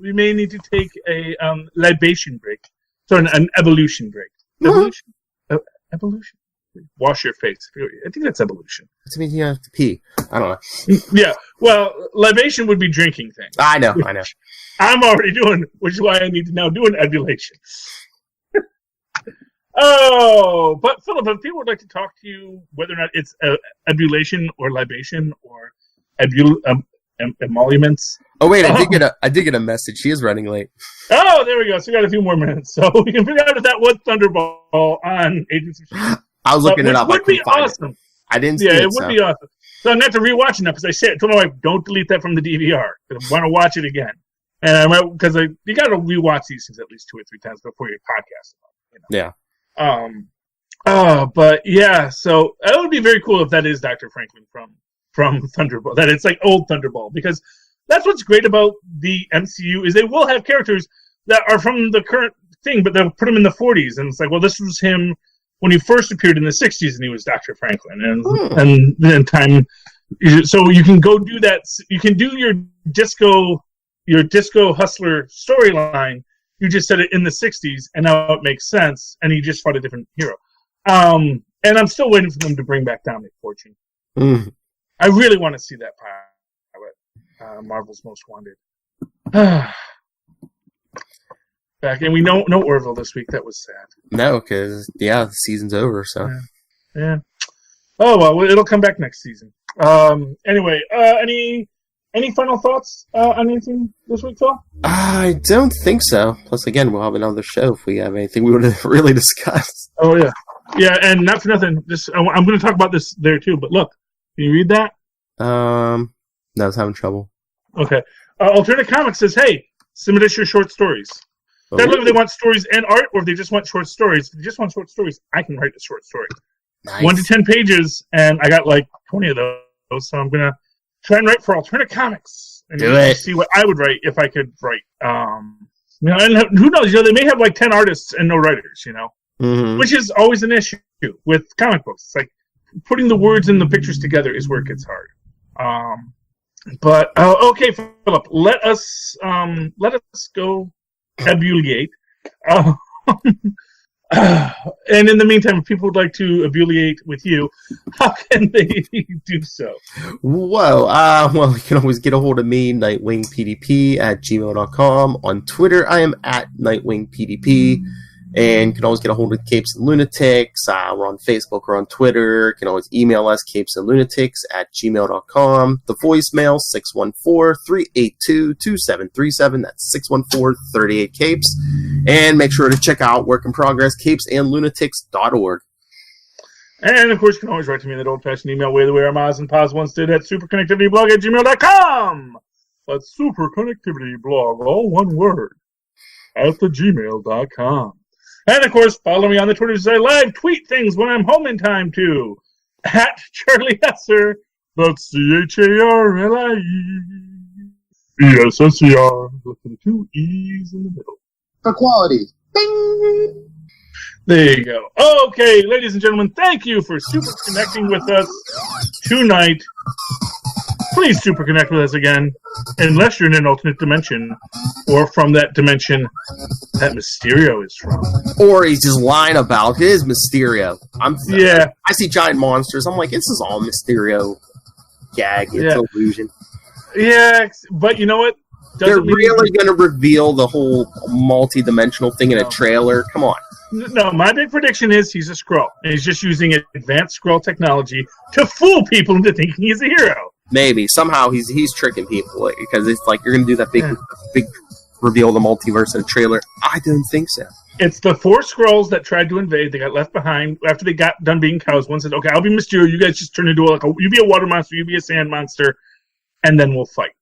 Speaker 3: we may need to take a libation break, so an evolution break. Evolution. Wash your face. I think that's evolution.
Speaker 1: That means you have to pee. I don't know.
Speaker 3: Yeah. Well, libation would be drinking things.
Speaker 1: I know.
Speaker 3: I'm already doing, which is why I need to now do an ebullition. But Philip, if people would like to talk to you, whether or not it's ebullition or libation or emoluments.
Speaker 1: Oh wait, I did get a message. She is running late.
Speaker 3: Oh, there we go. So we got a few more minutes, so we can figure out if that was Thunderball on Agents of S.H.I.E.L.D.
Speaker 1: I was looking it up.
Speaker 3: Would be awesome.
Speaker 1: I didn't see
Speaker 3: it would be awesome. So I'm going to have to rewatch it now because I told my wife, don't delete that from the DVR because I want to watch it again. And because you got to rewatch these things at least 2 or 3 times before you podcast about it.
Speaker 1: Yeah.
Speaker 3: But yeah, so it would be very cool if that is Dr. Franklin from Thunderball. That it's like old Thunderball because that's what's great about the MCU is they will have characters that are from the current thing, but they'll put them in the 40s, and it's like, well, this was him when he first appeared in the 60s, and he was Dr. Franklin, and then time. So you can go do that. You can do your disco your Disco Hustler storyline, you just said it in the 60s, and now it makes sense, and he just fought a different hero. And I'm still waiting for them to bring back Dominic Fortune.
Speaker 1: Mm.
Speaker 3: I really want to see that pilot, Marvel's Most Wanted. Back, and we know no Orville this week. That was sad.
Speaker 1: No, because, the season's over, so.
Speaker 3: Yeah. Oh, well, it'll come back next season. Anyway, any final thoughts on anything this week, Phil?
Speaker 1: I don't think so. Plus, again, we'll have another show if we have anything we want to really discuss.
Speaker 3: Oh, yeah. Yeah, and not for nothing. I'm going to talk about this there, too. But look, can you read that?
Speaker 1: No, I was having trouble.
Speaker 3: Okay. Alternate Comics says, hey, submit us your short stories. They look if they want stories and art, or if they just want short stories. If they just want short stories, I can write a short story. Nice. 1 to 10 pages, and I got like 20 of those, so I'm going to try and write for Alternate Comics. And see what I would write if I could write. And who knows, they may have like 10 artists and no writers,
Speaker 1: Mm-hmm.
Speaker 3: Which is always an issue with comic books. It's like putting the words and the pictures together is where it gets hard. But okay, Philip, let us go ebulliate. And in the meantime, if people would like to ebulliate with you, how can they do so?
Speaker 1: Whoa. Well, you can always get a hold of me, nightwingpdp@gmail.com. On Twitter, I am @nightwingpdp. And you can always get a hold of Capes and Lunatics. We're on Facebook or on Twitter. You can always email us, capesandlunatics@gmail.com. The voicemail, 614-382-2737. That's 614-38-CAPES. And make sure to check out Work in Progress, capesandlunatics.org.
Speaker 3: And, of course, you can always write to me in that old-fashioned email way the way our Maz and Paz once did at superconnectivityblog@gmail.com. That's superconnectivityblog, all one word, @gmail.com. And, of course, follow me on the Twitter as I live tweet things when I'm home in time, too. @CharlieHesser. That's CharlieEsser. Look for the 2 E's in the middle.
Speaker 4: For quality. Bing!
Speaker 3: There you go. Okay, ladies and gentlemen, thank you for super connecting with us tonight. Please super connect with us again, unless you're in an alternate dimension, or from that dimension that Mysterio is from.
Speaker 1: Or he's just lying about it is Mysterio.
Speaker 3: Yeah.
Speaker 1: I see giant monsters. I'm like, this is all Mysterio gag. It's illusion.
Speaker 3: Yeah, but you know what?
Speaker 1: They're really going to reveal the whole multi-dimensional thing in a trailer? Come on.
Speaker 3: No, my big prediction is he's a Skrull. And he's just using advanced Skrull technology to fool people into thinking he's a hero.
Speaker 1: Maybe. Somehow he's tricking people. Because it's like, you're going to do that big reveal of the multiverse in a trailer. I don't think so.
Speaker 3: It's the 4 Skrulls that tried to invade. They got left behind after they got done being cows. One said, okay, I'll be Mysterio. You guys just turn into you be a water monster, you be a sand monster, and then we'll fight.